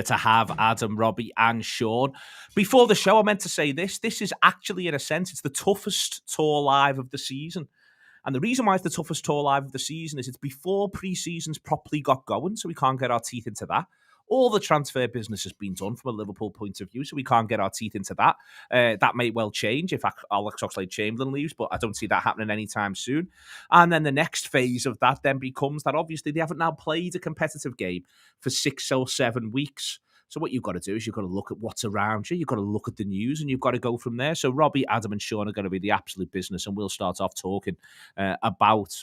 to have Adam, Robbie and Sean. Before the show, I meant to say this. This is actually, in a sense, it's the toughest tour live of the season. And the reason why it's the toughest tour live of the season is it's before pre-season's properly got going, so we can't get our teeth into that. All the transfer business has been done from a Liverpool point of view, so we can't get our teeth into that. That may well change if Alex Oxlade-Chamberlain leaves, but I don't see that happening anytime soon. And then the next phase of that then becomes that obviously they haven't now played a competitive game for 6 or 7 weeks. So what you've got to do is you've got to look at what's around you, you've got to look at the news, and you've got to go from there. So Robbie, Adam and Sean are going to be the absolute business, and we'll start off talking about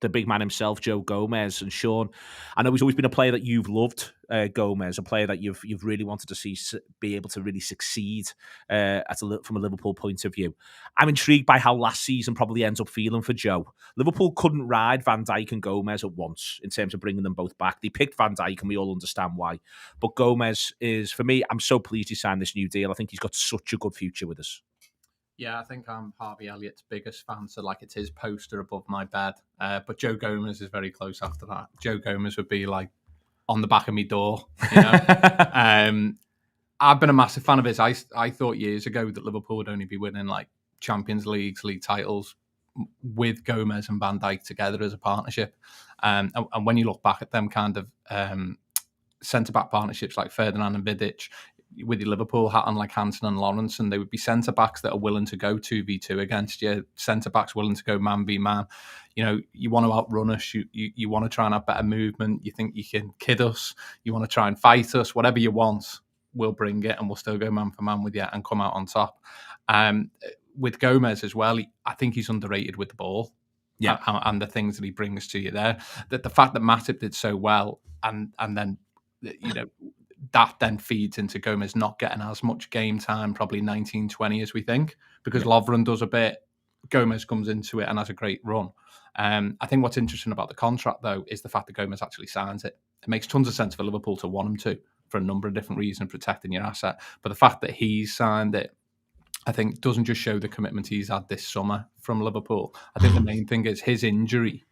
the big man himself, Joe Gomez. And Sean, I know he's always been a player that you've loved, Gomez, a player that you've really wanted to see be able to really succeed from a Liverpool point of view. I'm intrigued by how last season probably ends up feeling for Joe. Liverpool couldn't ride Van Dijk and Gomez at once in terms of bringing them both back. They picked Van Dijk, and we all understand why. But Gomez is, for me, I'm so pleased he signed this new deal. I think he's got such a good future with us. Yeah, I think I'm Harvey Elliott's biggest fan, so like it's his poster above my bed. But Joe Gomez is very close after that. Joe Gomez would be like on the back of my door. You know? I've been a massive fan of his. I thought years ago that Liverpool would only be winning like Champions Leagues, league titles with Gomez and Van Dijk together as a partnership. And when you look back at them kind of centre-back partnerships like Ferdinand and Vidic, with your Liverpool hat on like Hansen and Lawrence, and they would be centre-backs that are willing to go 2v2 against you, centre-backs willing to go man v man. You know, you want to outrun us, you want to try and have better movement, you think you can kid us, you want to try and fight us, whatever you want, we'll bring it and we'll still go man for man with you and come out on top. With Gomez as well, I think he's underrated with the ball. Yeah, and the things that he brings to you there. That the fact that Matip did so well, and then, you know, that then feeds into Gomez not getting as much game time, probably 19-20 as we think, because Lovren does a bit, Gomez comes into it and has a great run. I think what's interesting about the contract, though, is the fact that Gomez actually signs it. It makes tons of sense for Liverpool to want him to, for a number of different reasons, protecting your asset. But the fact that he's signed it, I think, doesn't just show the commitment he's had this summer from Liverpool. I think the main thing is his injury.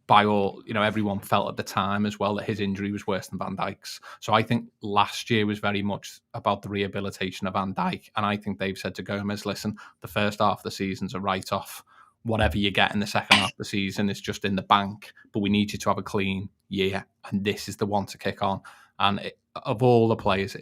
By all, you know, everyone felt at the time as well that his injury was worse than Van Dijk's. So I think last year was very much about the rehabilitation of Van Dijk. And I think they've said to Gomez, listen, the first half of the season's a write-off. Whatever you get in the second half of the season is just in the bank. But we need you to have a clean year. And this is the one to kick on. And of all the players,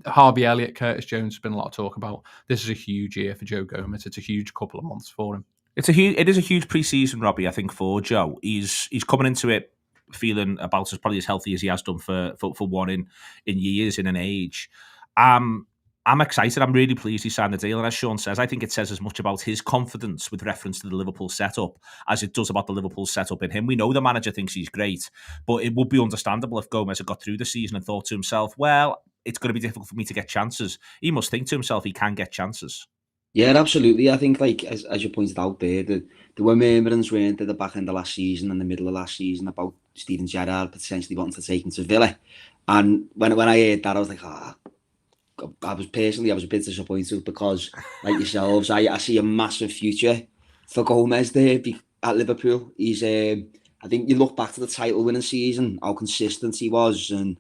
Harvey Elliott, Curtis Jones has been a lot of talk about. This is a huge year for Joe Gomez. It's a huge couple of months for him. It is a huge pre-season, Robbie, I think, for Joe. He's coming into it feeling about probably as healthy as he has done for one in years, in an age. I'm excited. I'm really pleased he signed the deal. And as Sean says, I think it says as much about his confidence with reference to the Liverpool setup as it does about the Liverpool setup in him. We know the manager thinks he's great, but it would be understandable if Gomez had got through the season and thought to himself, well, it's going to be difficult for me to get chances. He must think to himself he can get chances. Yeah, absolutely. I think, like as you pointed out there, there were murmurings, weren't there, the back end of last season and the middle of last season about Steven Gerrard potentially wanting to take him to Villa. And when I heard that, I was like, I was a bit disappointed because, like yourselves, I see a massive future for Gomez there at Liverpool. He's, I think you look back to the title-winning season, how consistent he was, and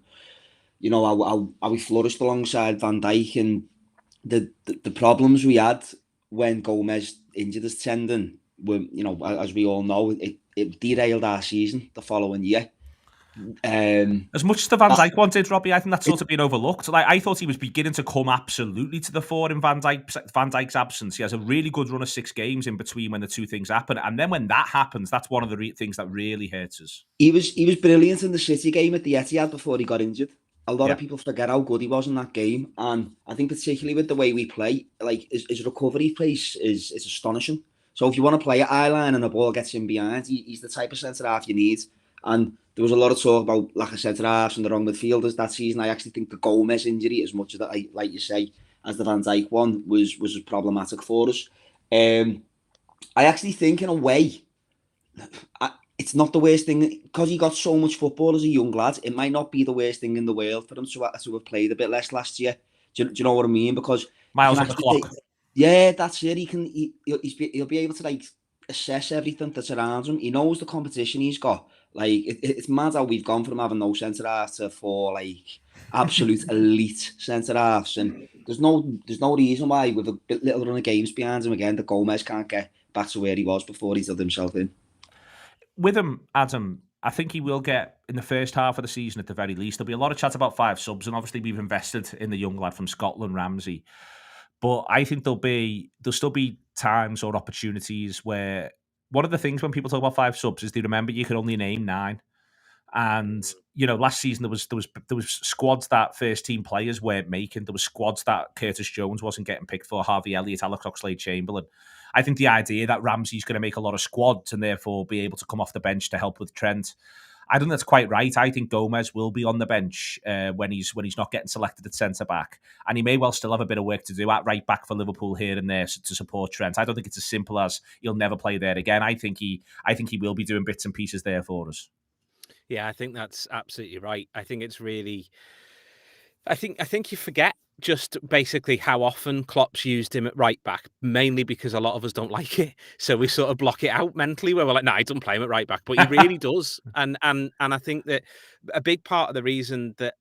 you know how he flourished alongside Van Dijk, and the problems we had when Gomez injured his tendon were, you know, as we all know, it derailed our season the following year. As much as the Van Dijk one did, Robbie, I think that's sort of been overlooked. Like, I thought he was beginning to come absolutely to the fore in Van Dijk's absence. He has a really good run of 6 games in between when the two things happen, and then when that happens, that's one of the things that really hurts us. He was brilliant in the City game at the Etihad before he got injured. A lot of people forget how good he was in that game, and I think particularly with the way we play, like his recovery pace is astonishing. So if you want to play at eye line and the ball gets in behind, he's the type of centre half you need. And there was a lot of talk about lack of centre halves and the wrong midfielders that season. I actually think the Gomez injury, as much as that, like you say, as the Van Dijk one, was problematic for us. I actually think, in a way, it's not the worst thing, because he got so much football as a young lad. It might not be the worst thing in the world for him to have played a bit less last year. Do you know what I mean? Because miles on the clock. Yeah, that's it. He'll be able to like assess everything that's around him. He knows the competition he's got. Like it's mad how we've gone from having no centre half to 4 like absolute elite centre halves, and there's no reason why with a little run of games behind him again that Gomez can't get back to where he was before he did himself in. With him, Adam, I think he will get in the first half of the season at the very least. There'll be a lot of chat about 5 subs, and obviously we've invested in the young lad from Scotland, Ramsey. But I think there'll still be times or opportunities where one of the things when people talk about 5 subs is they remember you can only name 9. And last season there was squads that first team players weren't making. There was squads that Curtis Jones wasn't getting picked for, Harvey Elliott, Alex Oxlade-Chamberlain. I think the idea that Ramsey's going to make a lot of squads and therefore be able to come off the bench to help with Trent, I think that's quite right. I think Gomez will be on the bench when he's not getting selected at centre back, and he may well still have a bit of work to do at right back for Liverpool here and there to support Trent. I don't think it's as simple as he'll never play there again. I think he will be doing bits and pieces there for us. Yeah, I think that's absolutely right. I think it's really, I think you forget just basically how often Klopp's used him at right back, mainly because a lot of us don't like it. So we sort of block it out mentally where we're like, he doesn't play him at right back, but he really does. And I think that a big part of the reason that,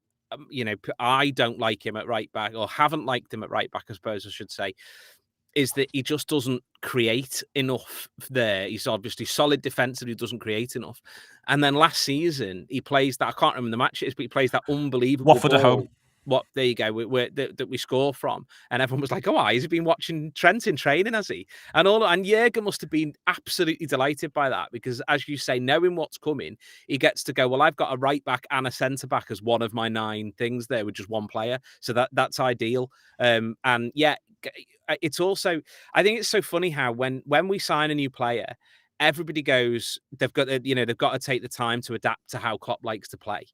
I don't like him at right back, or haven't liked him at right back, I suppose I should say, is that he just doesn't create enough there. He's obviously solid defensively, doesn't create enough. And then last season, he plays that, I can't remember the match it is, but he plays that unbelievable Watford at home. There you go, that we score from. And everyone was like, has he been watching Trent in training, has he? And Jurgen must have been absolutely delighted by that, because as you say, knowing what's coming, he gets to go, I've got a right back and a centre back as one of my 9 things there with just one player. So that's ideal. And yeah, it's also, I think it's so funny how when we sign a new player, everybody goes, they've got to take the time to adapt to how Klopp likes to play.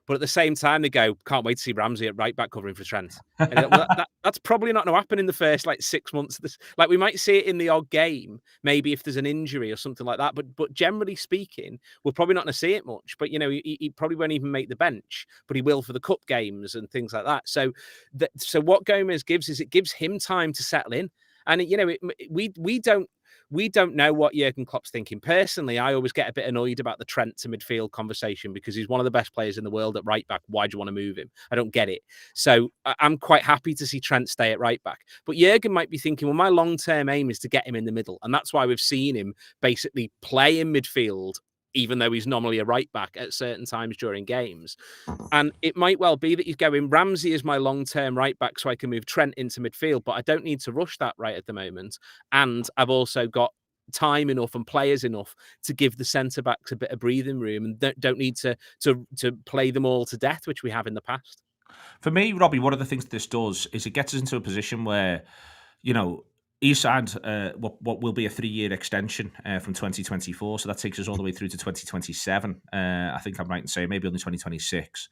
But at the same time, they go, can't wait to see Ramsey at right back covering for Trent. And that's probably not going to happen in the first 6 months of this. Like, we might see it in the odd game, maybe if there's an injury or something like that. But generally speaking, we're probably not going to see it much. But he probably won't even make the bench, but he will for the cup games and things like that. So what Gomez gives is it gives him time to settle in. And we don't know what Jurgen Klopp's thinking. Personally, I always get a bit annoyed about the Trent to midfield conversation, because he's one of the best players in the world at right back. Why do you want to move him? I don't get it. So I'm quite happy to see Trent stay at right back. But Jurgen might be thinking, my long-term aim is to get him in the middle. And that's why we've seen him basically play in midfield, even though he's normally a right back at certain times during games. And it might well be that he's going, Ramsey is my long-term right back, so I can move Trent into midfield, but I don't need to rush that right at the moment. And I've also got time enough and players enough to give the centre-backs a bit of breathing room, and don't need to play them all to death, which we have in the past. For me, Robbie, one of the things this does is it gets us into a position where, he signed what will be a 3-year extension from 2024, so that takes us all the way through to 2027. I think I'm right in saying maybe only 2026.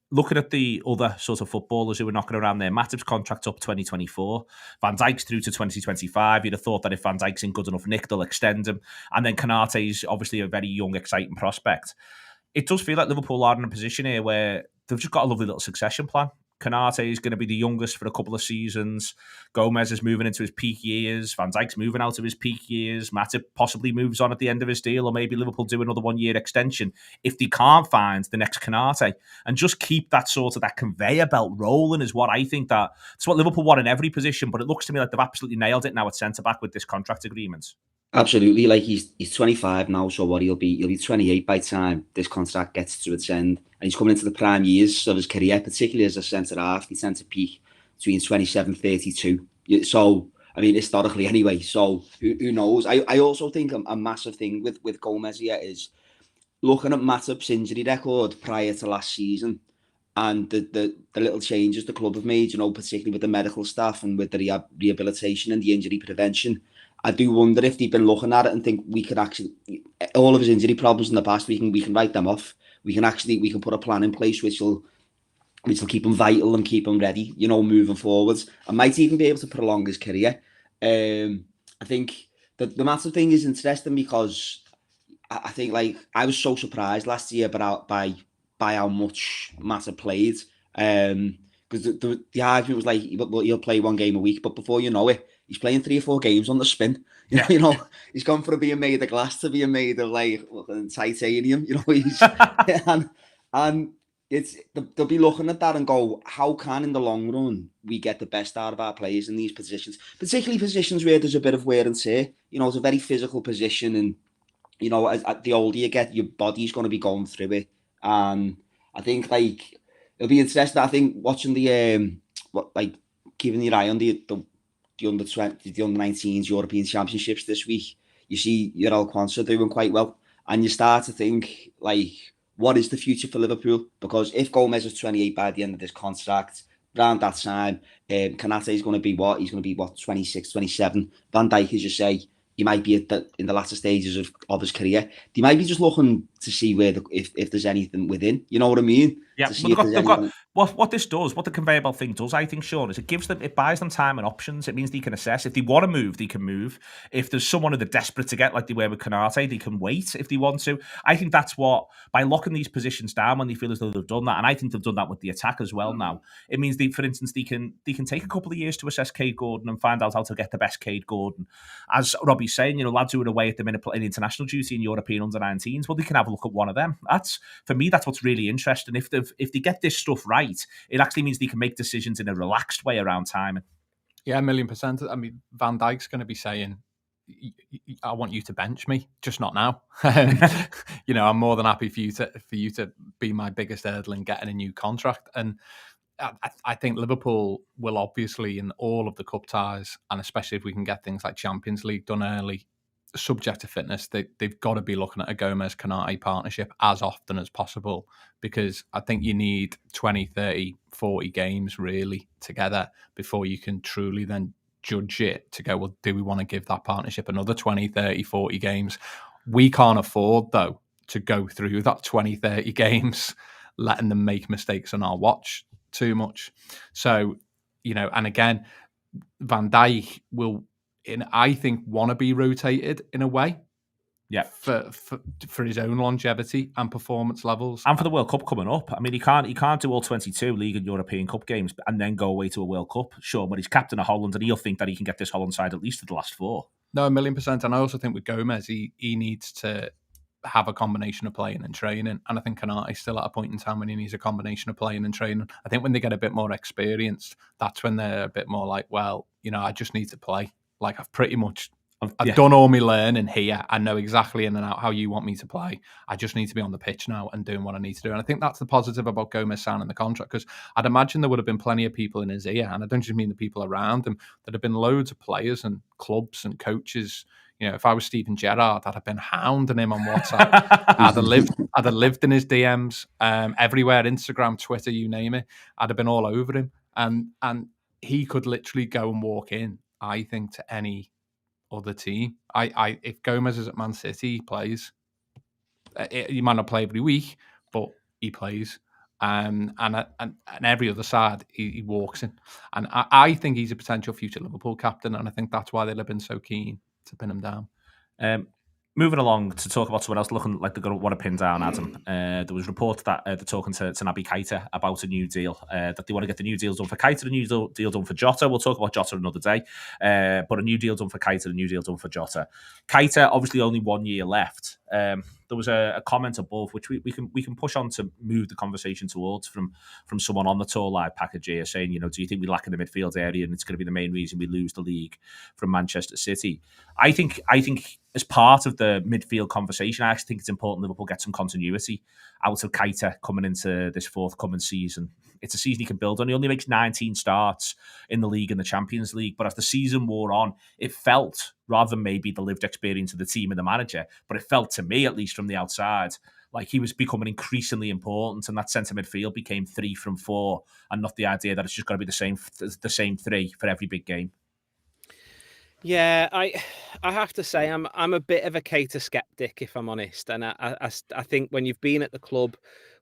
Looking at the other sort of footballers who are knocking around there, Matip's contract up 2024, Van Dijk's through to 2025. You'd have thought that if Van Dijk's in good enough nick, they'll extend him. And then Konate's obviously a very young, exciting prospect. It does feel like Liverpool are in a position here where they've just got a lovely little succession plan. Konate is going to be the youngest for a couple of seasons. Gomez is moving into his peak years. Van Dijk's moving out of his peak years. Matip possibly moves on at the end of his deal, or maybe Liverpool do another 1-year extension if they can't find the next Konate, and just keep that conveyor belt rolling is what I think that's what Liverpool want in every position. But it looks to me like they've absolutely nailed it now at centre back with this contract agreement. Absolutely, like he's 25 now, so he'll be 28 by the time this contract gets to its end, and he's coming into the prime years of his career, particularly as a centre half. He tends to peak between 27 32. So I mean, historically anyway. So who knows? I also think a massive thing with Gomez here is looking at Matip's injury record prior to last season, and the little changes the club have made, particularly with the medical staff and with the rehabilitation and the injury prevention. I do wonder if they've been looking at it and think we could actually, all of his injury problems in the past, we can write them off. We can put a plan in place which will keep him vital and keep him ready, moving forwards. I might even be able to prolong his career. I think that the massive thing is interesting, because I think I was so surprised last year by how much Matip played. Because the argument was he'll play 1 game a week, but before you know it, he's playing 3 or 4 games on the spin. You know, he's gone from being made of glass to being made of like titanium. You know, he's and they'll be looking at that and go, how can in the long run we get the best out of our players in these positions, particularly positions where there's a bit of wear and tear. You know, it's a very physical position, and you know, as the older you get, your body's going to be going through it. And I think like it'll be interesting. I think watching the keeping your eye on the under 20, the under 19s European Championships this week. You see your Quansah doing quite well, and you start to think like, what is the future for Liverpool? Because if Gomez is 28 by the end of this contract, around that time, Konate is going to be what? He's going to be what, 26, 27. Van Dijk, as you say, he might be in the latter stages of his career. They might be just looking to see where if there's anything within. You know what I mean? Yeah, what this does, what the conveyor belt thing does, I think, Sean, is it buys them time and options. It means they can assess. If they want to move, they can move. If there's someone who they're desperate to get, like they were with Konate, they can wait if they want to. I think that's what, by locking these positions down when they feel as though they've done that, and I think they've done that with the attack as well now, it means, for instance, they can take a couple of years to assess Cade Gordon and find out how to get the best Cade Gordon. As Robbie's saying, you know, lads who are away at the minute in international duty in European under-19s, well, they can have a look at one of them. For me, that's what's really interesting. If they get this stuff right, it actually means they can make decisions in a relaxed way around timing. Yeah, 1,000,000%. I mean, Van Dijk's going to be saying, I want you to bench me, just not now. You know, I'm more than happy for you to be my biggest hurdle in getting a new contract. And I think Liverpool will obviously, in all of the cup ties, and especially if we can get things like Champions League done early, subject to fitness, they've got to be looking at a Gomez-Konate partnership as often as possible, because I think you need 20, 30, 40 games really together before you can truly then judge it to go, well, do we want to give that partnership another 20, 30, 40 games? We can't afford, though, to go through that 20, 30 games, letting them make mistakes on our watch too much. So, you know, and again, Van Dijk will, I think, want to be rotated in a way, for his own longevity and performance levels, and for the World Cup coming up. I mean, he can't do all 22 League and European Cup games and then go away to a World Cup. Sure, but he's captain of Holland, and he'll think that he can get this Holland side at least to the last 4. No, 1,000,000%. And I also think with Gomez, he needs to have a combination of playing and training. And I think Konate's still at a point in time when he needs a combination of playing and training. I think when they get a bit more experienced, that's when they're a bit more like, well, you know, I just need to play. Like I've pretty much, I've done all my learning here. I know exactly in and out how you want me to play. I just need to be on the pitch now and doing what I need to do. And I think that's the positive about Gomez signing the contract, because I'd imagine there would have been plenty of people in his ear, and I don't just mean the people around him. There'd have been loads of players and clubs and coaches. You know, if I was Steven Gerrard, I'd have been hounding him on WhatsApp. I'd have lived in his DMs everywhere, Instagram, Twitter, you name it. I'd have been all over him, and he could literally go and walk in, I think, to any other team. If Gomez is at Man City, he plays. He might not play every week, but he plays. And every other side, he walks in. And I think he's a potential future Liverpool captain, and I think that's why they'll have been so keen to pin him down. Moving along to talk about someone else looking like they're going to want to pin down Adam. There was reports that they're talking to Naby Keita about a new deal, that they want to get the new deals done for Keita, the new deal done for Jota. We'll talk about Jota another day, but a new deal done for Keita, a new deal done for Jota. Keita, obviously only 1 year left. There was a comment above, which we can push on to move the conversation towards from someone on the TAW Live package here, saying, you know, do you think we lack in the midfield area and it's going to be the main reason we lose the league from Manchester City? I think as part of the midfield conversation, I actually think it's important Liverpool get some continuity out of Keita coming into this forthcoming season. It's a season he can build on. He only makes 19 starts in the league and the Champions League, but as the season wore on, it felt, rather than maybe the lived experience of the team and the manager, but it felt to me, at least from the outside, like he was becoming increasingly important, and that centre midfield became 3 from 4, and not the idea that it's just got to be the same 3 for every big game. Yeah, I have to say I'm a bit of a Keita skeptic, if I'm honest, and I think when you've been at the club,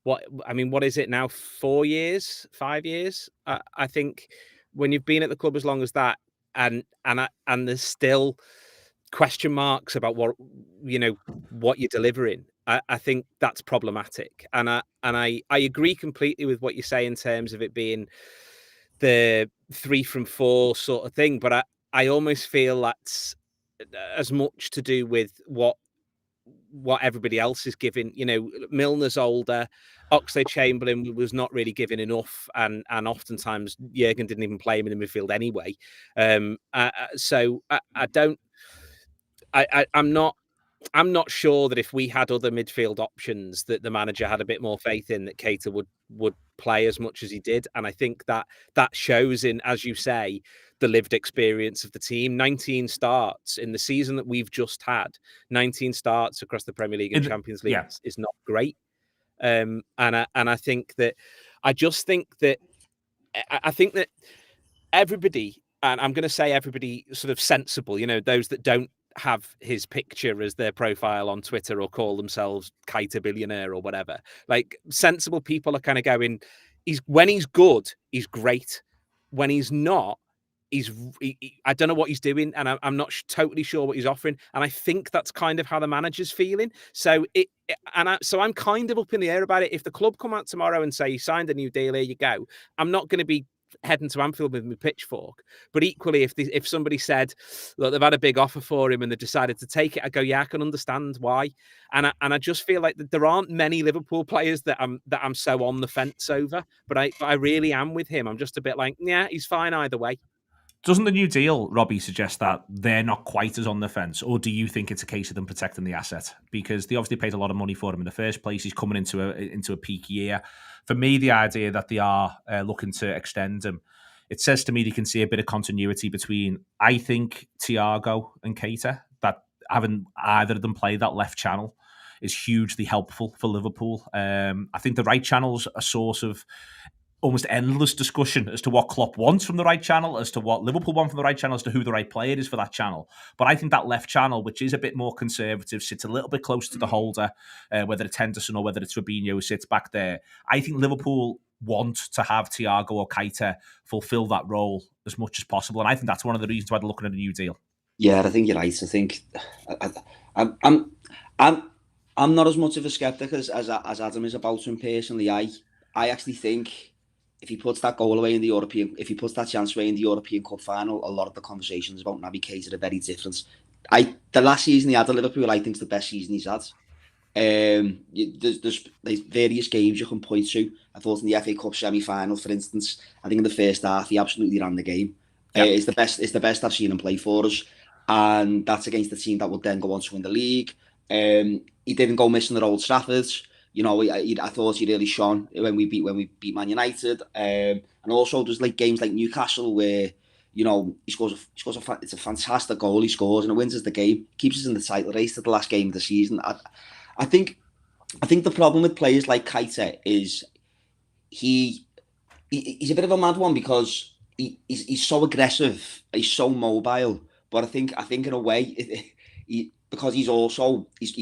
what is it now? 4 years, 5 years? I think when you've been at the club as long as that, and there's still question marks about what you're delivering, I think that's problematic, and I agree completely with what you say in terms of it being the 3 from 4 sort of thing, but I almost feel that's as much to do with what everybody else is giving. You know, Milner's older, Oxlade-Chamberlain was not really giving enough, and oftentimes Jurgen didn't even play him in the midfield anyway. So I don't. I'm not sure that if we had other midfield options that the manager had a bit more faith in, that Keita would play as much as he did. And I think that shows in, as you say, the lived experience of the team. 19 starts in the season that we've just had. 19 starts across the Premier League and Champions League is not great. And I think that I think that everybody, and I'm going to say everybody sort of sensible, you know, those that don't have his picture as their profile on Twitter or call themselves Keita billionaire or whatever. Like, sensible people are kind of going, when he's good, he's great. When he's not, I don't know what he's doing, and I'm not totally sure what he's offering. And I think that's kind of how the manager's feeling. So I'm kind of up in the air about it. If the club come out tomorrow and say he signed a new deal, here you go, I'm not going to be heading to Anfield with my pitchfork. But equally, if somebody said, look, they've had a big offer for him and they decided to take it, I go, yeah, I can understand why. And I just feel like that there aren't many Liverpool players that I'm so on the fence over. But I really am with him. I'm just a bit like, yeah, he's fine either way. Doesn't the new deal, Robbie, suggest that they're not quite as on the fence? Or do you think it's a case of them protecting the asset? Because they obviously paid a lot of money for him in the first place. He's coming into a peak year. For me, the idea that they are looking to extend him, it says to me they can see a bit of continuity between, I think, Thiago and Keita, that having either of them play that left channel is hugely helpful for Liverpool. I think the right channel's a source of almost endless discussion as to what Klopp wants from the right channel, as to what Liverpool want from the right channel, as to who the right player is for that channel. But I think that left channel, which is a bit more conservative, sits a little bit close to the holder, whether it's Henderson or whether it's Fabinho who sits back there. I think Liverpool want to have Thiago or Keita fulfill that role as much as possible. And I think that's one of the reasons why they're looking at a new deal. Yeah, I think you're right. I think I'm not as much of a skeptic as Adam is about him personally. I actually think if he puts that goal away in the European, if he puts that chance away in the European Cup final, a lot of the conversations about Naby Keita are very different. The last season he had at Liverpool, I think, is the best season he's had. There's various games you can point to. I thought in the FA Cup semi-final, for instance, I think in the first half he absolutely ran the game. Yep. It's the best I've seen him play for us, and that's against the team that would then go on to win the league. He didn't go missing at Old Trafford. You know, I thought he really shone when we beat Man United, and also there's like games like Newcastle where, you know, it's a fantastic goal he scores and it wins us the game, keeps us in the title race to the last game of the season. I think the problem with players like Keita is he's a bit of a mad one because he's so aggressive, he's so mobile, but I think in a way because he's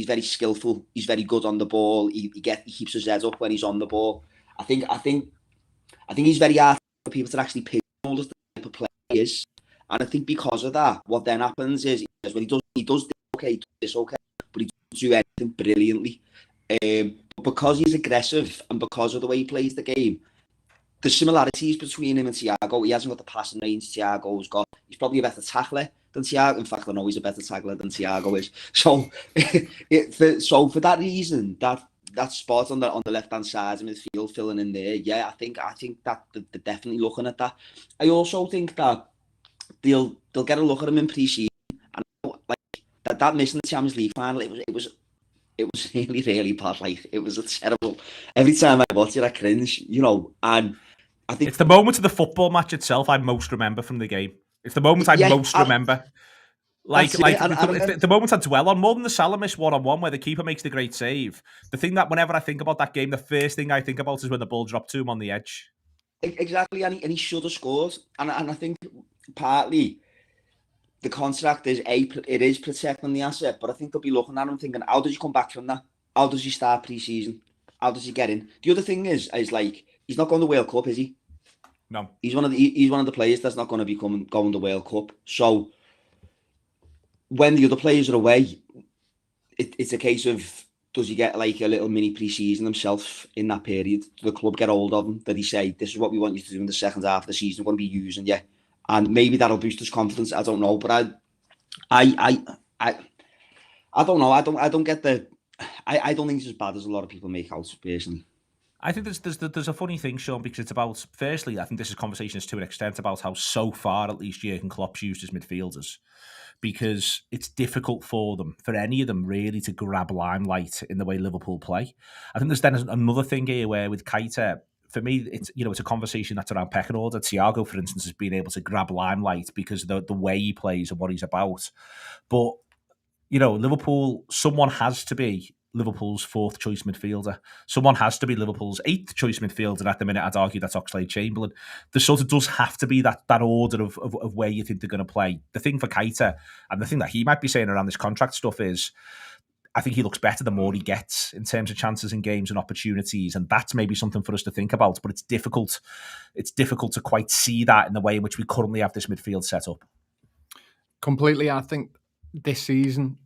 very skillful, he's very good on the ball. He keeps his head up when he's on the ball. I think he's very hard for people to actually pigeonhole the type of player he is, and I think because of that, what then happens is when he does this okay, but he doesn't do anything brilliantly. But because he's aggressive and because of the way he plays the game, the similarities between him and Thiago, he hasn't got the passing range Thiago's got. He's probably a better tackler than Thiago. In fact, I know he's a better tackler than Thiago is. So, for that reason, that spot on the left hand side of midfield filling in there, yeah, I think that they're definitely looking at that. I also think that they'll get a look at him in pre-season, and like that missing the Champions League final, it was really, really bad. Like, it was a terrible. Every time I watch it, I cringe, you know. And I think it's the moment of the football match itself I most remember from the game. It's the moment I most remember. The moment I dwell on more than the Salamis one-on-one where the keeper makes the great save. The thing that whenever I think about that game, the first thing I think about is when the ball dropped to him on the edge. Exactly, and he should have scored. And I think partly the contract is it is protecting the asset, but I think they'll be looking at him thinking, how does he come back from that? How does he start pre-season? How does he get in? The other thing is like, he's not going to the World Cup, is he? No. He's one of the players that's not going to be going to the World Cup. So when the other players are away, it's a case of, does he get like a little mini pre-season himself in that period? Does the club get hold of him? Did he say, this is what we want you to do in the second half of the season? We're going to be using you. and maybe that'll boost his confidence. I don't know, but I don't know. I don't get the. I don't think it's as bad as a lot of people make out, personally. I think there's a funny thing, Sean, because it's about, firstly, I think this is conversations to an extent about how so far at least Jurgen Klopp's used his midfielders, because it's difficult for any of them really to grab limelight in the way Liverpool play. I think there's then another thing here where with Keita, for me, it's a conversation that's around pecking order. Thiago, for instance, has been able to grab limelight because of the way he plays and what he's about. But Liverpool, someone has to be Liverpool's fourth choice midfielder. Someone has to be Liverpool's eighth choice midfielder at the minute. I'd argue that's Oxlade-Chamberlain. There sort of does have to be that order of where you think they're going to play. The thing for Keita, and the thing that he might be saying around this contract stuff is, I think he looks better the more he gets in terms of chances in games and opportunities, and that's maybe something for us to think about. But it's difficult. It's difficult to quite see that in the way in which we currently have this midfield set up. Completely. I think this season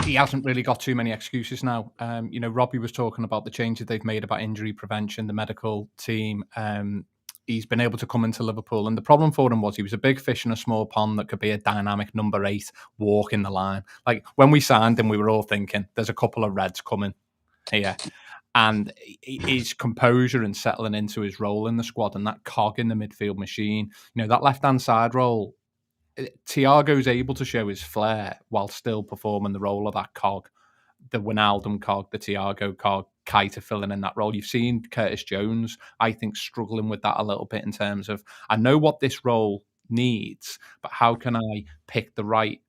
he hasn't really got too many excuses now. Robbie was talking about the changes they've made about injury prevention, the medical team. He's been able to come into Liverpool, and the problem for him was he was a big fish in a small pond that could be a dynamic number 8 walking the line. Like when we signed him, we were all thinking there's a couple of reds coming here. And his composure and settling into his role in the squad and that cog in the midfield machine, that left-hand side role, Thiago's able to show his flair while still performing the role of that cog, the Wijnaldum cog, the Thiago cog, Keita filling in that role. You've seen Curtis Jones, I think, struggling with that a little bit in terms of, I know what this role needs, but how can I pick the right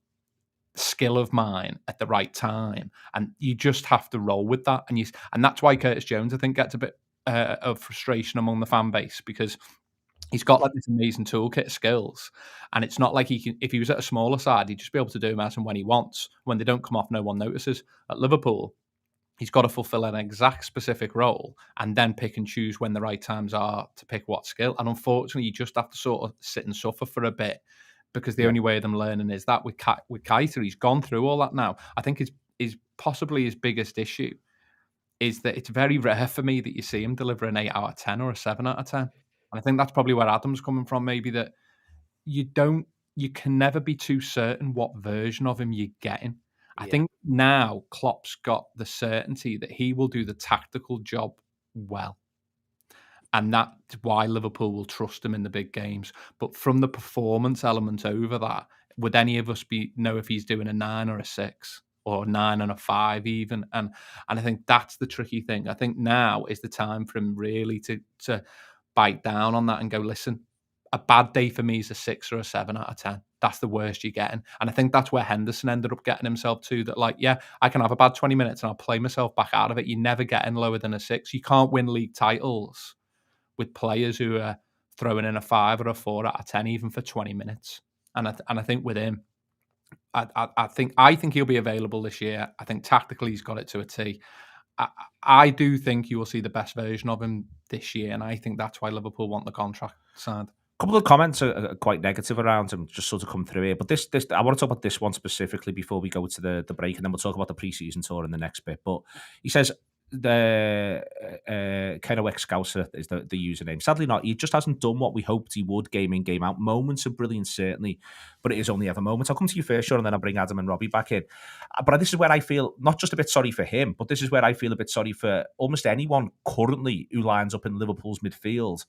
skill of mine at the right time? And you just have to roll with that. And that's why Curtis Jones, I think, gets a bit of frustration among the fan base, because he's got like this amazing toolkit of skills, and it's not like he can. If he was at a smaller side, he'd just be able to do them as and when he wants. When they don't come off, no one notices. At Liverpool, he's got to fulfill an exact specific role and then pick and choose when the right times are to pick what skill. And unfortunately, you just have to sort of sit and suffer for a bit, because the only way of them learning is that. With Keita, he's gone through all that now. I think his possibly his biggest issue is that it's very rare for me that you see him deliver an 8 out of 10 or a 7 out of 10. And I think that's probably where Adam's coming from, maybe, that you can never be too certain what version of him you're getting. I think now Klopp's got the certainty that he will do the tactical job well. And that's why Liverpool will trust him in the big games. But from the performance element over that, would any of us know if he's doing a 9 or a 6? Or 9 and a 5 even? And I think that's the tricky thing. I think now is the time for him really to bite down on that and go, listen, a bad day for me is a 6 or a 7 out of 10. That's the worst you're getting. And I think that's where Henderson ended up getting himself to, that like, yeah, I can have a bad 20 minutes and I'll play myself back out of it. You're never getting lower than a 6. You can't win league titles with players who are throwing in a 5 or a 4 out of 10, even for 20 minutes. And I think with him, I think he'll be available this year. I think tactically he's got it to a T. I do think you will see the best version of him this year, and I think that's why Liverpool want the contract signed. A couple of comments are quite negative around him, just sort of come through here. But this I want to talk about this one specifically before we go to the break, and then we'll talk about the pre-season tour in the next bit. But he says the Keno Scouser is the username. Sadly not. He just hasn't done what we hoped he would game in, game out. Moments of brilliance, certainly, but it is only ever moments. I'll come to you first, Sean, and then I'll bring Adam and Robbie back in. But this is where I feel not just a bit sorry for him, but this is where I feel a bit sorry for almost anyone currently who lines up in Liverpool's midfield,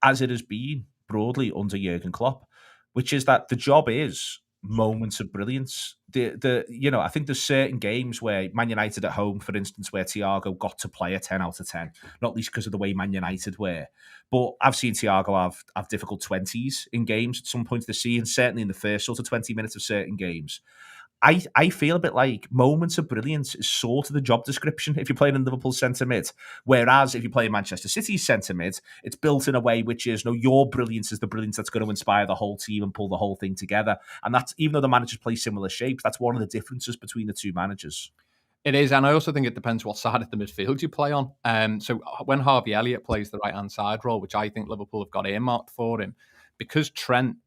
as it has been broadly under Jurgen Klopp, which is that the job is moments of brilliance. I think there's certain games where Man United at home, for instance, where Thiago got to play a 10 out of 10, not least because of the way Man United were. But I've seen Thiago have difficult 20s in games at some point this season, certainly in the first sort of 20 minutes of certain games. I feel a bit like moments of brilliance is sort of the job description if you're playing in Liverpool's centre mid. Whereas if you play in Manchester City's centre mid, it's built in a way which is, your brilliance is the brilliance that's going to inspire the whole team and pull the whole thing together. And that's, even though the managers play similar shapes, that's one of the differences between the two managers. It is, and I also think it depends what side of the midfield you play on. So when Harvey Elliott plays the right-hand side role, which I think Liverpool have got earmarked for him, because Trent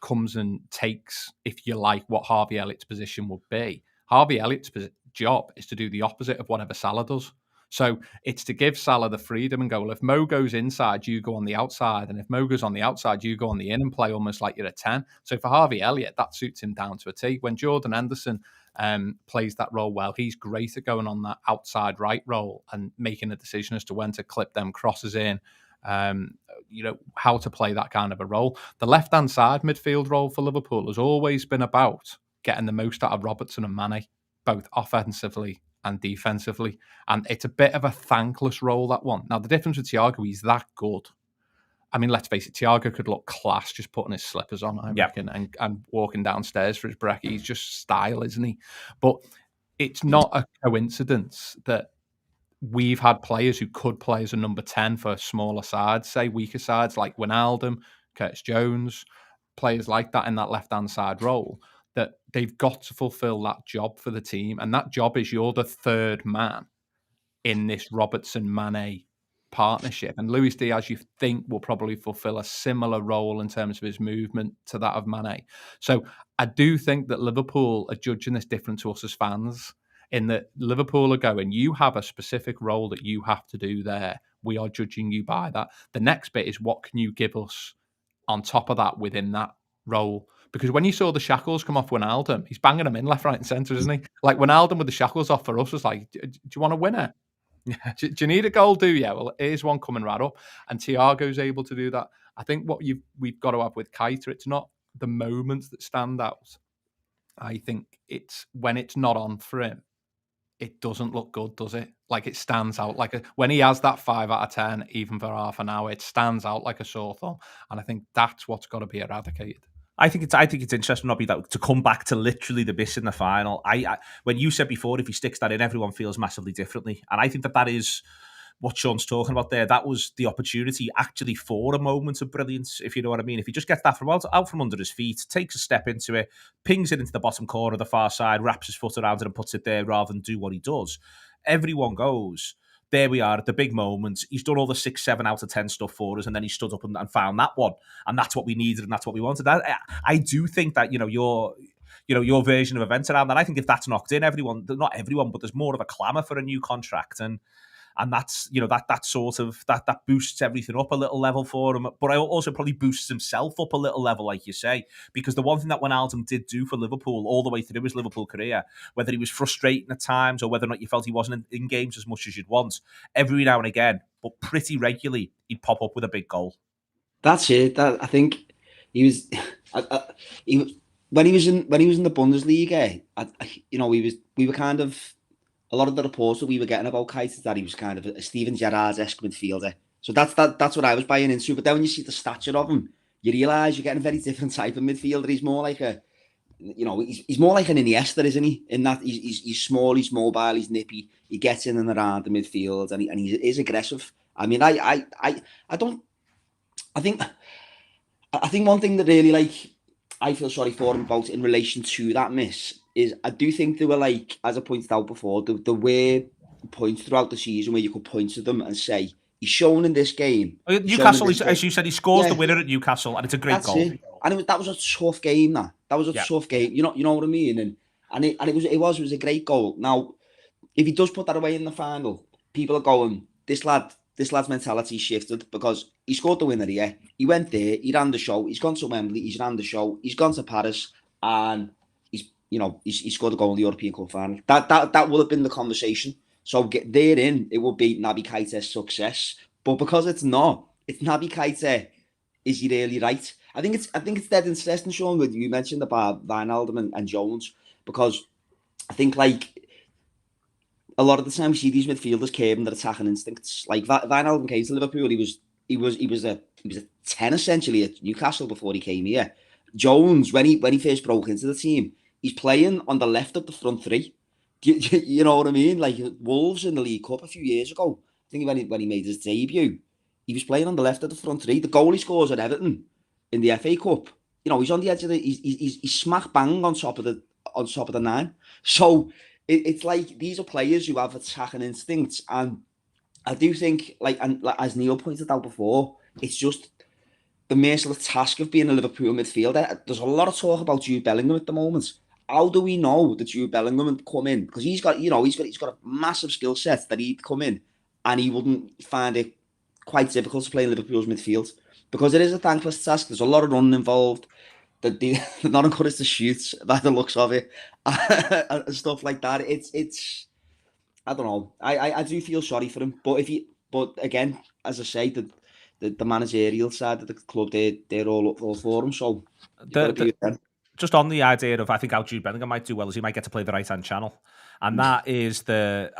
comes and takes, if you like, what Harvey Elliott's position would be. Harvey Elliott's job is to do the opposite of whatever Salah does. So it's to give Salah the freedom and go, well, if Mo goes inside, you go on the outside. And if Mo goes on the outside, you go on the in and play almost like you're a 10. So for Harvey Elliott, that suits him down to a T. When Jordan Henderson plays that role well, he's great at going on that outside right role and making a decision as to when to clip them crosses in, how to play that kind of a role. The left-hand side midfield role for Liverpool has always been about getting the most out of Robertson and Mane, both offensively and defensively. And it's a bit of a thankless role, that one. Now, the difference with Thiago, he's that good. I mean, let's face it, Thiago could look class just putting his slippers on, I reckon, and walking downstairs for his brekkie. He's just style, isn't he? But it's not a coincidence that we've had players who could play as a number 10 for smaller sides, say weaker sides like Wijnaldum, Curtis Jones, players like that in that left-hand side role, that they've got to fulfill that job for the team. And that job is you're the third man in this Robertson-Mane partnership. And Luis Diaz, you think, will probably fulfill a similar role in terms of his movement to that of Mane. So I do think that Liverpool are judging this different to us as fans, in that Liverpool are going, you have a specific role that you have to do there. We are judging you by that. The next bit is, what can you give us on top of that within that role? Because when you saw the shackles come off Wijnaldum, he's banging them in left, right and centre, isn't he? Like Wijnaldum with the shackles off for us was like, do you want to win it? Do you need a goal, do you? Well, here's one coming right up. And Thiago's able to do that. I think what we've got to have with Keita, it's not the moments that stand out. I think it's when it's not on for him, it doesn't look good, does it? Like, it stands out. When he has that 5 out of 10, even for half an hour, it stands out like a sore thumb. And I think that's what's got to be eradicated. I think it's interesting, Robbie, that to come back to literally the miss in the final. I when you said before, if he sticks that in, everyone feels massively differently, and I think that is what Sean's talking about there. That was the opportunity actually for a moment of brilliance, if you know what I mean. If he just gets that out from under his feet, takes a step into it, pings it into the bottom corner of the far side, wraps his foot around it and puts it there rather than do what he does, everyone goes, there we are at the big moment. He's done all the 6, 7 out of 10 stuff for us, and then he stood up and found that one, and that's what we needed and that's what we wanted. I do think that your version of events around that, I think if that's knocked in, not everyone, but there's more of a clamour for a new contract, and that's that boosts everything up a little level for him. But I also probably boosts himself up a little level, like you say, because the one thing that Wijnaldum did do for Liverpool all the way through his Liverpool career, whether he was frustrating at times or whether or not you felt he wasn't in games as much as you'd want, every now and again, but pretty regularly, he'd pop up with a big goal. That's it. I think he was. When he was in the Bundesliga, we were kind of. A lot of the reports that we were getting about Keita is that he was kind of a Steven Gerrard-esque midfielder. So that's what I was buying into. But then when you see the stature of him, you realise you're getting a very different type of midfielder. He's more like he's more like an Iniesta, isn't he? In that he's small, he's mobile, he's nippy. He gets in and around the midfield, and he is aggressive. I mean, I think one thing that really I feel sorry for him about in relation to that miss is I do think there were, as I pointed out before, there were points throughout the season where you could point to them and say, he's shown in this game. Newcastle, as you said, he scores the winner at Newcastle, and it's a great goal. It. And that was a tough game. That was a tough game. You know what I mean? And it was a great goal. Now, if he does put that away in the final, people are going, this lad's mentality shifted, because he scored the winner here. He went there, he ran the show. He's gone to Wembley, he's ran the show. He's gone to Paris, and he scored a goal in the European Cup final. That would have been the conversation. So therein, it would be Naby Keita's success. But because it's not, it's Naby Keita. Is he really right? I think it's dead interesting, Sean, what you mentioned about Wijnaldum and Jones, because I think a lot of the time we see these midfielders curbing their attacking instincts. Like Wijnaldum came to Liverpool, he was a 10 essentially at Newcastle before he came here. Jones, when he first broke into the team, he's playing on the left of the front three. You know what I mean? Like Wolves in the League Cup a few years ago. I think when he made his debut, he was playing on the left of the front three. The goal he scores at Everton in the FA Cup, he's on the edge of he's smack bang on top of the 9. So it's like these are players who have attacking instincts, and I do think, as Neil pointed out before, it's just the merciless task of being a Liverpool midfielder. There's a lot of talk about Jude Bellingham at the moment, how do we know that Jude Bellingham would come in? Because he's got a massive skill set that he'd come in and he wouldn't find it quite difficult to play in Liverpool's midfield because it is a thankless task. There's a lot of running involved. They're not encouraged to shoot by the looks of it and stuff like that. It's I don't know. I do feel sorry for him, but again, as I say, the managerial side of the club, they're all for him. So just on the idea of, I think how Jude Bellingham might do well is he might get to play the right hand channel. And that is the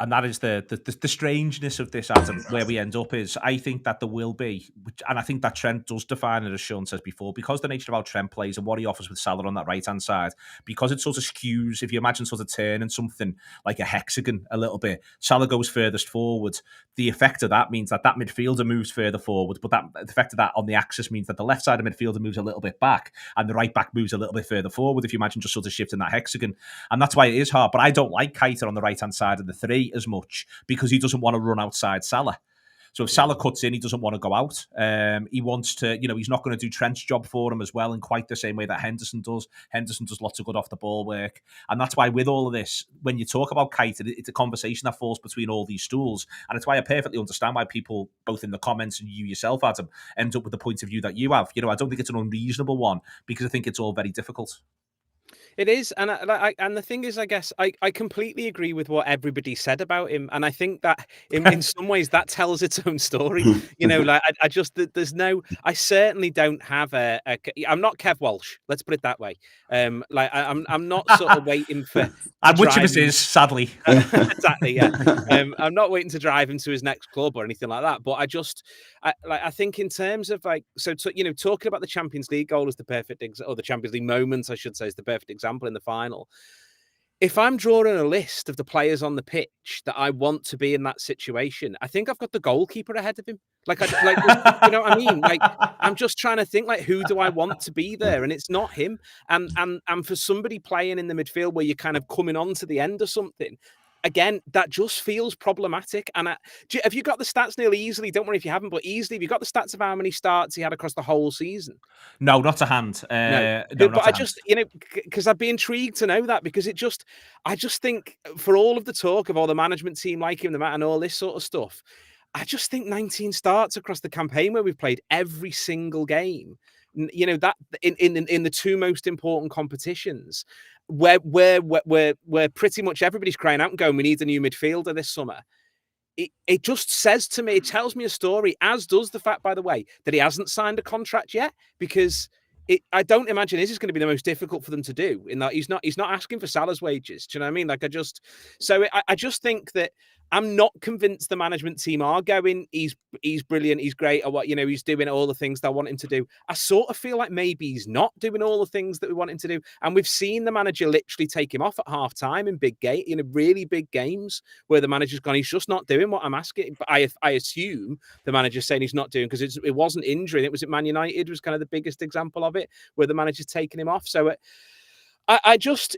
strangeness of this, Adam, where we end up is I think that there will be, and I think that Trent does define it, as Sean says before, because the nature of how Trent plays and what he offers with Salah on that right hand side, because it sort of skews, if you imagine sort of turning something like a hexagon a little bit, Salah goes furthest forward. The effect of that means that midfielder moves further forward, but the effect of that on the axis means that the left side of midfielder moves a little bit back and the right back moves a little bit further forward, if you imagine just sort of shifting that hexagon. And that's why it is hard. But I don't like Keita on the right-hand side of the three as much because he doesn't want to run outside Salah. So if Salah cuts in, he doesn't want to go out. He wants to, he's not going to do Trent's job for him as well in quite the same way that Henderson does. Henderson does lots of good off-the-ball work. And that's why with all of this, when you talk about Keita, it's a conversation that falls between all these stools. And it's why I perfectly understand why people, both in the comments and you yourself, Adam, end up with the point of view that you have. I don't think it's an unreasonable one because I think it's all very difficult. It is, and and the thing is, I guess I completely agree with what everybody said about him, and I think that in some ways that tells its own story. I certainly don't have I'm not Kev Walsh. Let's put it that way. I'm not sort of waiting for. And which of us is, sadly. Exactly, yeah. I'm not waiting to drive him to his next club or anything like that. But I think in terms of talking about the Champions League goal as the perfect or the Champions League moment, I should say, is the perfect example in the final. If I'm drawing a list of the players on the pitch that I want to be in that situation, I think I've got the goalkeeper ahead of him. You know what I mean? I'm just trying to think, who do I want to be there? And it's not him. And for somebody playing in the midfield where you're kind of coming on to the end or something, again, that just feels problematic. And have you got the stats, Neil, easily? Don't worry if you haven't, but easily, have you got the stats of how many starts he had across the whole season? No, not to hand. No, but I just, because I'd be intrigued to know that, because I just think for all of the talk of all the management team like him and all this sort of stuff, I just think 19 starts across the campaign where we've played every single game, that in the two most important competitions, where pretty much everybody's crying out and going, we need a new midfielder this summer. It just says to me, it tells me a story, as does the fact, by the way, that he hasn't signed a contract yet, because I don't imagine this is going to be the most difficult for them to do, in that he's not asking for Salah's wages. Do you know what I mean? I just think that I'm not convinced the management team are going, he's brilliant, he's great at what, he's doing all the things that I want him to do. I sort of feel like maybe he's not doing all the things that we want him to do. And we've seen the manager literally take him off at half time in really big games where the manager's gone, he's just not doing what I'm asking. But I assume the manager's saying he's not doing, because it wasn't injury. It was at Man United was kind of the biggest example of it, where the manager's taking him off. So I think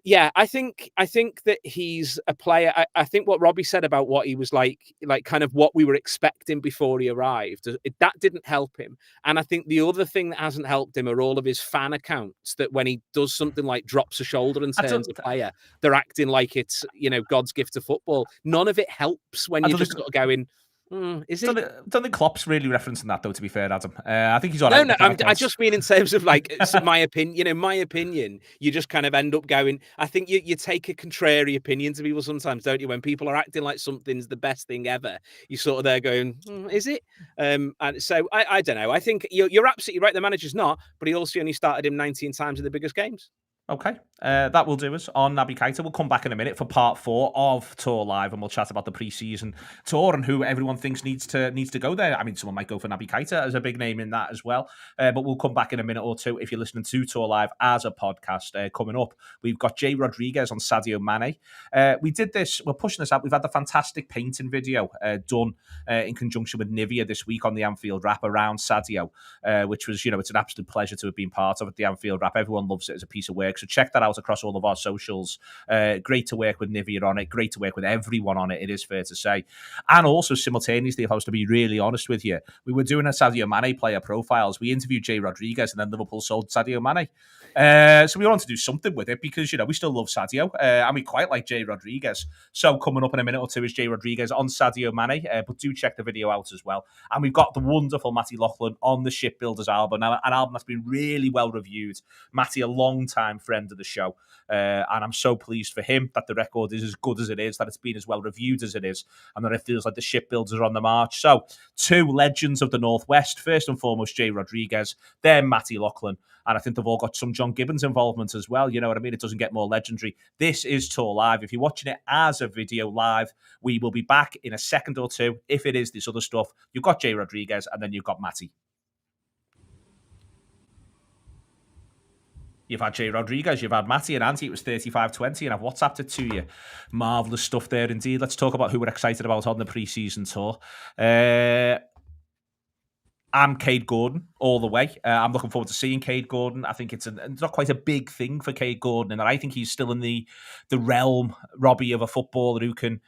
that he's a player. I think what Robbie said about what he was like kind of what we were expecting before he arrived, that didn't help him. And I think the other thing that hasn't helped him are all of his fan accounts that when he does something like drops a shoulder and turns a player, they're acting like it's, God's gift to football. None of it helps when you're just sort of going, is it? Don't think Klopp's really referencing that, though, to be fair, Adam. I think he's all right. No, I just mean in terms of my opinion. My opinion, you just kind of end up going. I think you take a contrary opinion to people sometimes, don't you? When people are acting like something's the best thing ever, you sort of there going, is it? And so I don't know. I think you're absolutely right. The manager's not, but he also only started him 19 times in the biggest games. Okay, that will do us on Naby Keita. We'll come back in a minute for part 4 of TAW Live, and we'll chat about the pre-season tour and who everyone thinks needs to go there. I mean, someone might go for Naby Keita as a big name in that as well. But we'll come back in a minute or two if you're listening to TAW Live as a podcast. Coming up, we've got Jay Rodriguez on Sadio Mane. We did this. We're pushing this out. We've had the fantastic painting video done in conjunction with Nivea this week on the Anfield Wrap around Sadio, which was, it's an absolute pleasure to have been part of at the Anfield Wrap. Everyone loves it as a piece of work. So check that out across all of our socials. Great to work with Naby on it. Great to work with everyone on it, it is fair to say. And also simultaneously, if I was to be really honest with you, we were doing a Sadio Mane player profiles. We interviewed Jay Rodriguez and then Liverpool sold Sadio Mane. So we wanted to do something with it because, we still love Sadio and we quite like Jay Rodriguez. So coming up in a minute or two is Jay Rodriguez on Sadio Mane, but do check the video out as well. And we've got the wonderful Matty Loughlin on the Shipbuilders album, now an album that's been really well reviewed. Matty, a long-time friend of the show, and I'm so pleased for him that the record is as good as it is, that it's been as well reviewed as it is, and that it feels like the Shipbuilders are on the march. So, two legends of the Northwest, first and foremost Jay Rodriguez, then Matty Loughlin, and I think they've all got some John Gibbons involvement as well. You know what I mean? It doesn't get more legendary. This is TAW Live. If you're watching it as a video live, we will be back in a second or two. If it is this other stuff, you've got Jay Rodriguez and then you've got Matty. You've had Jay Rodriguez, you've had Matty and Andy. It was 35-20, and I've WhatsApped it to you. Marvellous stuff there indeed. Let's talk about who we're excited about on the pre-season tour. I'm Cade Gordon all the way. I'm looking forward to seeing Cade Gordon. I think it's not quite a big thing for Cade Gordon, and I think he's still in the realm, Robbie, of a footballer who can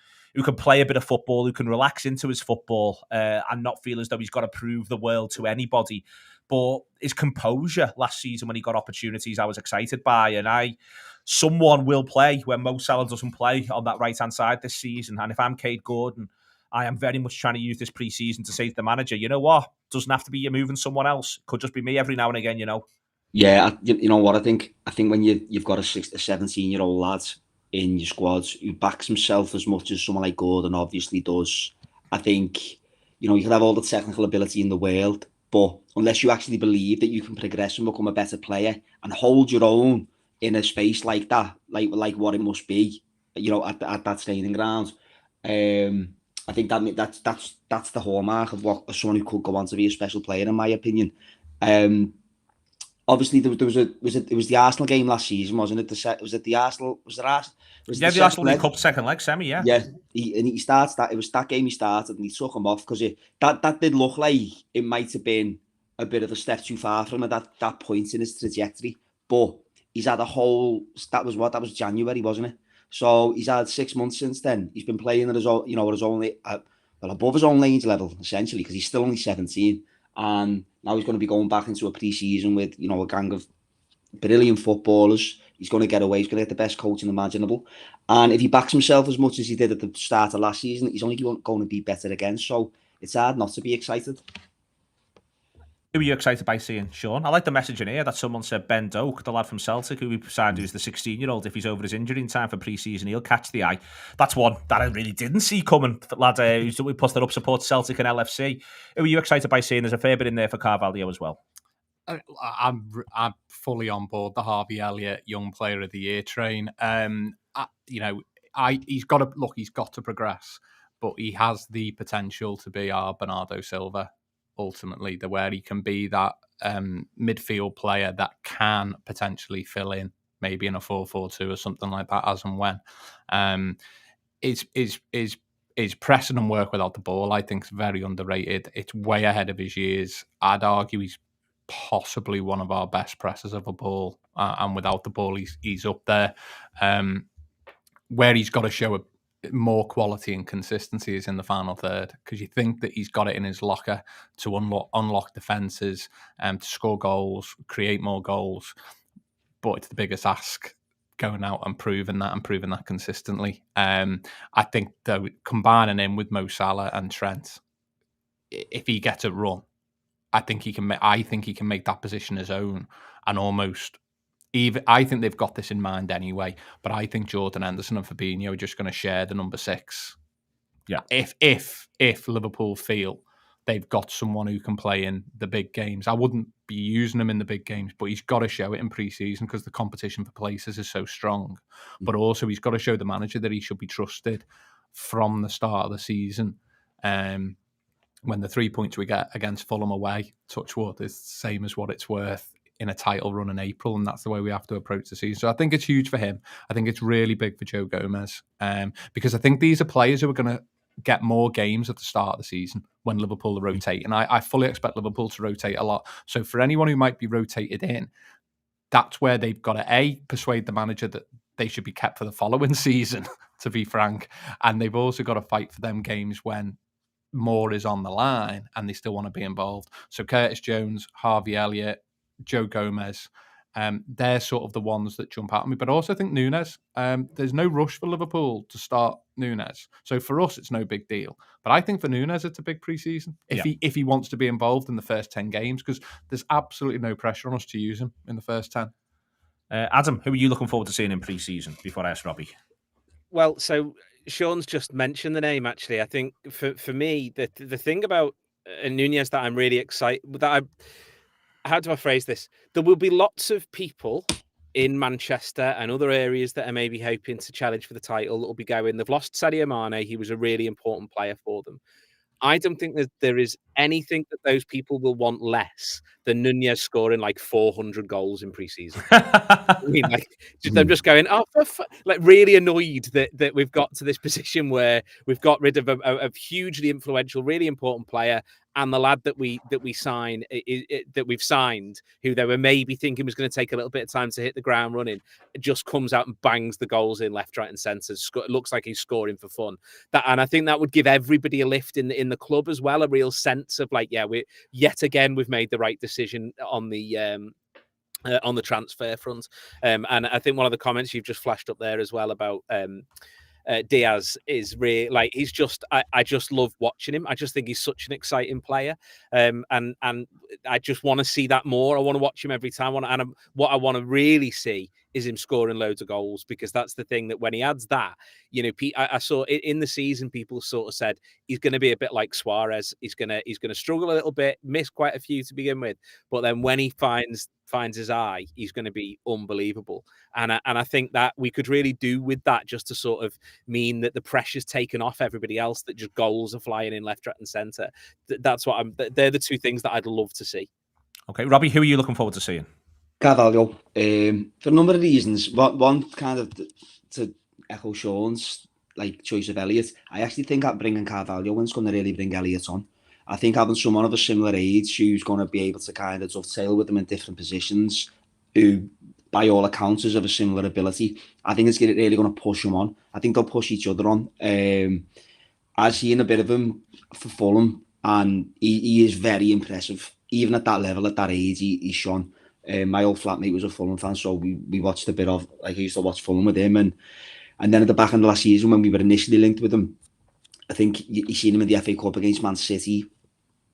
play a bit of football, who can relax into his football and not feel as though he's got to prove the world to anybody. But his composure last season when he got opportunities, I was excited by. And someone will play when Mo Salah doesn't play on that right-hand side this season. And if I'm Cade Gordon, I am very much trying to use this pre-season to say to the manager, you know what? Doesn't have to be you moving someone else. Could just be me every now and again, Yeah, you know what? I think when you've got a 17-year-old lad in your squad who backs himself as much as someone like Gordon obviously does, I think, you can have all the technical ability in the world, but unless you actually believe that you can progress and become a better player and hold your own in a space like that, like what it must be, at that training ground, I think that's the hallmark of what someone who could go on to be a special player, in my opinion. Obviously, it was the Arsenal game last season, wasn't it? The Arsenal League Cup second leg semi, yeah. Yeah, he starts that. It was that game he started, and he took him off because that did look like it might have been a bit of a step too far from him at that point in his trajectory. But he's had a whole. That was January, wasn't it? So he's had 6 months since then. He's been playing at his own, above his own age level, essentially, because he's still only 17. And now he's going to be going back into a pre-season with, a gang of brilliant footballers. He's going to get away. He's going to get the best coaching imaginable. And if he backs himself as much as he did at the start of last season, he's only going to be better again. So it's hard not to be excited. Who are you excited by seeing, Sean? I like the message in here that someone said Ben Doak, the lad from Celtic, who we signed, who's the 16-year-old. If he's over his injury in time for pre-season, he'll catch the eye. That's one that I really didn't see coming. Lad, we posted up support Celtic and LFC. Who are you excited by seeing? There's a fair bit in there for Carvalho as well. I'm fully on board the Harvey Elliott Young Player of the Year train. He's got to progress, but he has the potential to be our Bernardo Silva. Ultimately, where he can be that midfield player that can potentially fill in, maybe in a 4-4-2 or something like that, as and when. His pressing and work without the ball, I think, is very underrated. It's way ahead of his years. I'd argue he's possibly one of our best pressers of a ball, and without the ball, he's up there. Where he's got to show more quality and consistency is in the final third, because you think that he's got it in his locker to unlock defences, to score goals, create more goals, but it's the biggest ask going out and proving that consistently. I think though, combining him with Mo Salah and Trent, if he gets a run, I think he can make that position his own, and almost. I think they've got this in mind anyway, but I think Jordan Henderson and Fabinho are just going to share the number 6. Yeah. If Liverpool feel they've got someone who can play in the big games, I wouldn't be using him in the big games, but he's got to show it in pre-season because the competition for places is so strong. But also he's got to show the manager that he should be trusted from the start of the season. When the 3 points we get against Fulham away, touch wood, is the same as what it's worth in a title run in April, and that's the way we have to approach the season. So I think it's huge for him. I think it's really big for Joe Gomez, because I think these are players who are going to get more games at the start of the season when Liverpool rotate, and I fully expect Liverpool to rotate a lot. So for anyone who might be rotated in, that's where they've got to persuade the manager that they should be kept for the following season, to be frank. And they've also got to fight for them games when more is on the line and they still want to be involved. So Curtis Jones, Harvey Elliott, Joe Gomez, they're sort of the ones that jump out at me. But I also think Nunes, there's no rush for Liverpool to start Nunes. So for us, it's no big deal. But I think for Nunes, it's a big pre-season if he wants to be involved in the first 10 games, because there's absolutely no pressure on us to use him in the first 10. Adam, who are you looking forward to seeing in pre-season before I ask Robbie? Well, so Sean's just mentioned the name, actually. I think for me, the thing about Nunez that I'm really excited, how do I phrase this? There will be lots of people in Manchester and other areas that are maybe hoping to challenge for the title that will be going. They've lost Sadio Mane. He was a really important player for them. I don't think that there is anything that those people will want less than Nunez scoring like 400 goals in pre-season. I mean, like, them just going, like really annoyed that we've got to this position where we've got rid of a hugely influential, really important player, and the lad that we've signed, who they were maybe thinking was going to take a little bit of time to hit the ground running, just comes out and bangs the goals in left, right, and centre. It looks like he's scoring for fun. And I think that would give everybody a lift in the club as well, a real sense of like, we've made the right decision on the transfer front. And I think one of the comments you've just flashed up there as well about Diaz is really like, he's just, I just love watching him. I just think he's such an exciting player. And I just want to see that more. I want to watch him every time. What I want to really see is him scoring loads of goals, because that's the thing that when he adds that, I saw it in the season, people sort of said he's going to be a bit like Suarez. He's going to struggle a little bit, miss quite a few to begin with, but then when he finds his eye, he's going to be unbelievable. And I think that we could really do with that, just to sort of mean that the pressure's taken off everybody else, that just goals are flying in left, right, and centre. They're the two things that I'd love to see. Okay, Robbie, who are you looking forward to seeing? Carvalho, for a number of reasons. One kind of to echo Sean's choice of Elliott. I actually think that bringing Carvalho is going to really bring Elliott on. I think having someone of a similar age who's going to be able to kind of dovetail with them in different positions, who by all accounts is of a similar ability, I think it's really going to push him on. I think they'll push each other on. I've seen a bit of him for Fulham, and he is very impressive. Even at that level, at that age, he's shown. My old flatmate was a Fulham fan, so we watched a bit of, I used to watch Fulham with him, and then at the back end of last season when we were initially linked with him, I think you seen him in the FA Cup against Man City.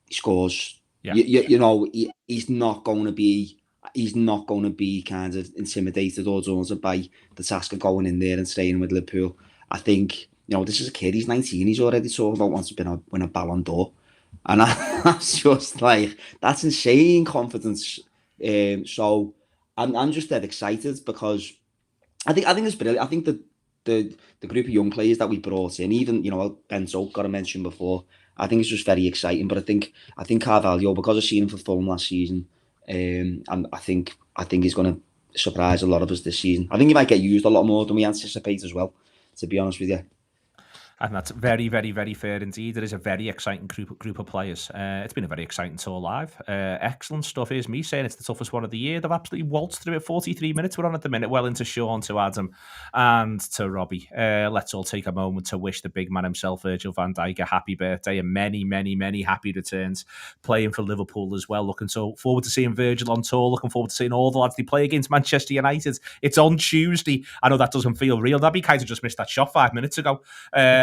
He scores. Yeah. He's not going to be kind of intimidated or daunted by the task of going in there and staying with Liverpool. I think this is a kid. He's 19. He's already talking about wanting to win a Ballon d'Or, and that's just like, that's insane confidence. So I'm just dead excited, because I think it's brilliant. I think that the group of young players that we brought in, even Bento got to mention before, I think it's just very exciting. But I think Carvalho, because I've seen him for Fulham last season, and I think he's going to surprise a lot of us this season. I think he might get used a lot more than we anticipate as well, to be honest with you. And that's very, very, very fair indeed. It is a very exciting group of players. It's been a very exciting tour live. Excellent stuff. Here's me saying it's the toughest one of the year. They've absolutely waltzed through it. 43 minutes we're on at the minute. Well into Sean, to Adam, and to Robbie. Let's all take a moment to wish the big man himself, Virgil van Dijk, a happy birthday and many, many, many happy returns, playing for Liverpool as well. Looking so forward to seeing Virgil on tour. Looking forward to seeing all the lads they play against Manchester United. It's on Tuesday. I know that doesn't feel real. Naby Keita just missed that shot 5 minutes ago.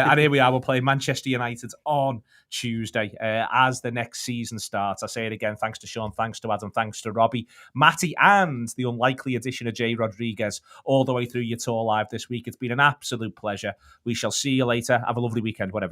And here we are, we're playing Manchester United on Tuesday as the next season starts. I say it again, thanks to Sean, thanks to Adam, thanks to Robbie, Matty, and the unlikely addition of Jay Rodriguez all the way through your tour live this week. It's been an absolute pleasure. We shall see you later. Have a lovely weekend, whatever.